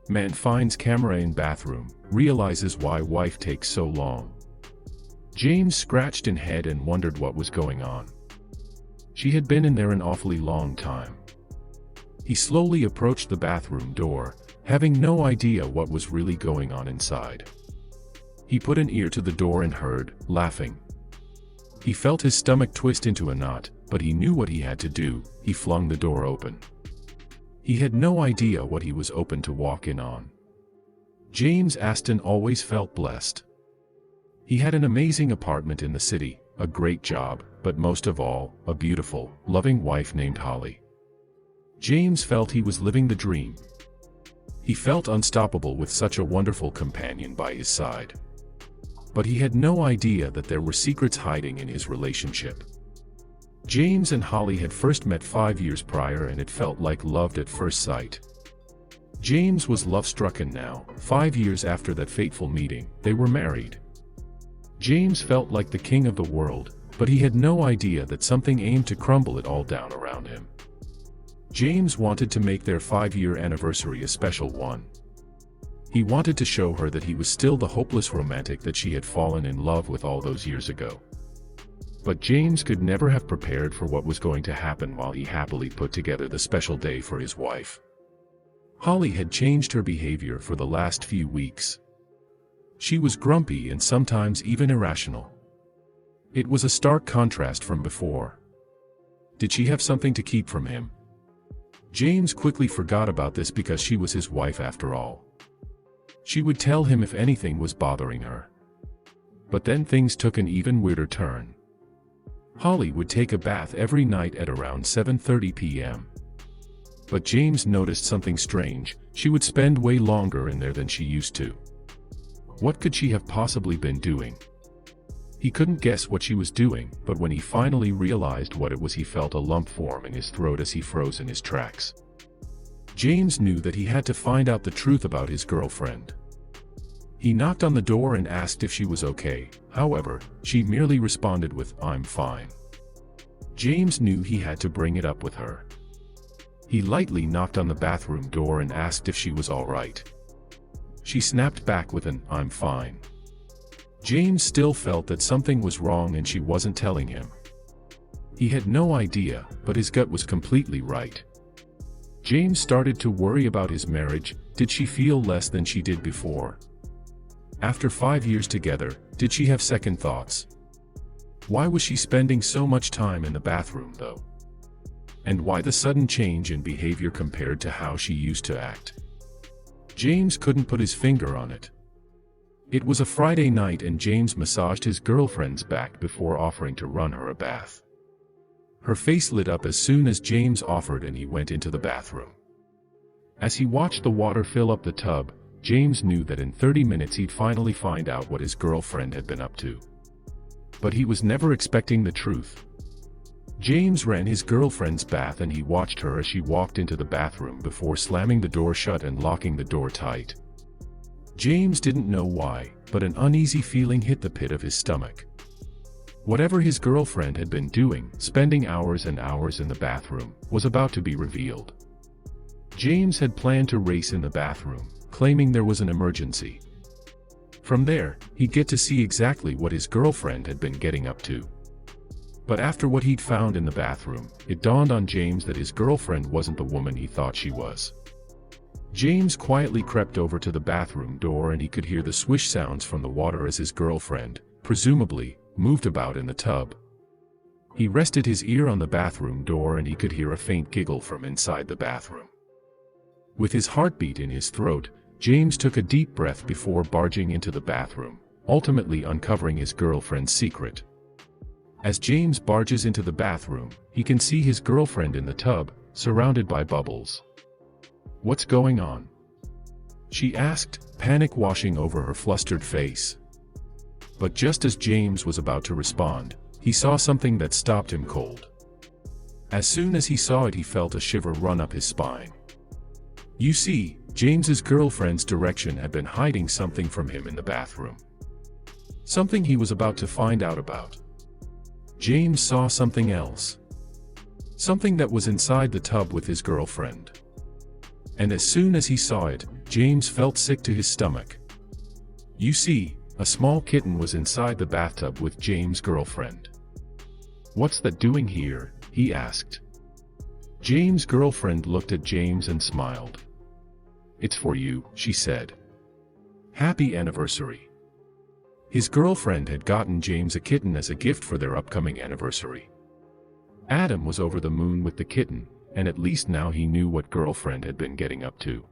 Man finds camera in bathroom, realizes why wife takes so long. James scratched in head and wondered what was going on. She had been in there an awfully long time. He slowly approached the bathroom door, having no idea what was really going on inside. He put an ear to the door and heard, laughing. He felt his stomach twist into a knot, but he knew what he had to do. He flung the door open. He had no idea what he was open to walk in on. James Aston always felt blessed. He had an amazing apartment in the city, a great job, but most of all, a beautiful, loving wife named Holly. James felt he was living the dream. He felt unstoppable with such a wonderful companion by his side. But he had no idea that there were secrets hiding in his relationship. James and Holly had first met 5 years prior and it felt like love at first sight. James was love-struck and now, 5 years after that fateful meeting, they were married. James felt like the king of the world, but he had no idea that something aimed to crumble it all down around him. James wanted to make their 5-year anniversary a special one. He wanted to show her that he was still the hopeless romantic that she had fallen in love with all those years ago. But James could never have prepared for what was going to happen while he happily put together the special day for his wife. Holly had changed her behavior for the last few weeks. She was grumpy and sometimes even irrational. It was a stark contrast from before. Did she have something to keep from him? James quickly forgot about this because she was his wife after all. She would tell him if anything was bothering her. But then things took an even weirder turn. Holly would take a bath every night at around 7:30 p.m. But James noticed something strange. She would spend way longer in there than she used to. What could she have possibly been doing? He couldn't guess what she was doing, but when he finally realized what it was, he felt a lump form in his throat as he froze in his tracks. James knew that he had to find out the truth about his girlfriend. He knocked on the door and asked if she was okay. However, she merely responded with, "I'm fine." James knew he had to bring it up with her. He lightly knocked on the bathroom door and asked if she was all right. She snapped back with an, "I'm fine." James still felt that something was wrong and she wasn't telling him. He had no idea, but his gut was completely right. James started to worry about his marriage. Did she feel less than she did before? After 5 years together, did she have second thoughts? Why was she spending so much time in the bathroom though? And why the sudden change in behavior compared to how she used to act? James couldn't put his finger on it. It was a Friday night and James massaged his girlfriend's back before offering to run her a bath. Her face lit up as soon as James offered and he went into the bathroom. As he watched the water fill up the tub, James knew that in 30 minutes he'd finally find out what his girlfriend had been up to. But he was never expecting the truth. James ran his girlfriend's bath and he watched her as she walked into the bathroom before slamming the door shut and locking the door tight. James didn't know why, but an uneasy feeling hit the pit of his stomach. Whatever his girlfriend had been doing, spending hours and hours in the bathroom, was about to be revealed. James had planned to race in the bathroom, claiming there was an emergency. From there, he'd get to see exactly what his girlfriend had been getting up to. But after what he'd found in the bathroom, it dawned on James that his girlfriend wasn't the woman he thought she was. James quietly crept over to the bathroom door and he could hear the swish sounds from the water as his girlfriend, presumably, moved about in the tub. He rested his ear on the bathroom door and he could hear a faint giggle from inside the bathroom. With his heartbeat in his throat, James took a deep breath before barging into the bathroom, ultimately uncovering his girlfriend's secret. As James barges into the bathroom, he can see his girlfriend in the tub, surrounded by bubbles. "What's going on?" she asked, panic washing over her flustered face. But just as James was about to respond, he saw something that stopped him cold. As soon as he saw it, he felt a shiver run up his spine. You see, James's girlfriend's direction had been hiding something from him in the bathroom. Something he was about to find out about. James saw something else. Something that was inside the tub with his girlfriend. And as soon as he saw it, James felt sick to his stomach. You see, a small kitten was inside the bathtub with James' girlfriend. "What's that doing here?" he asked. James' girlfriend looked at James and smiled. "It's for you," she said. "Happy anniversary." His girlfriend had gotten James a kitten as a gift for their upcoming anniversary. Adam was over the moon with the kitten, and at least now he knew what girlfriend had been getting up to.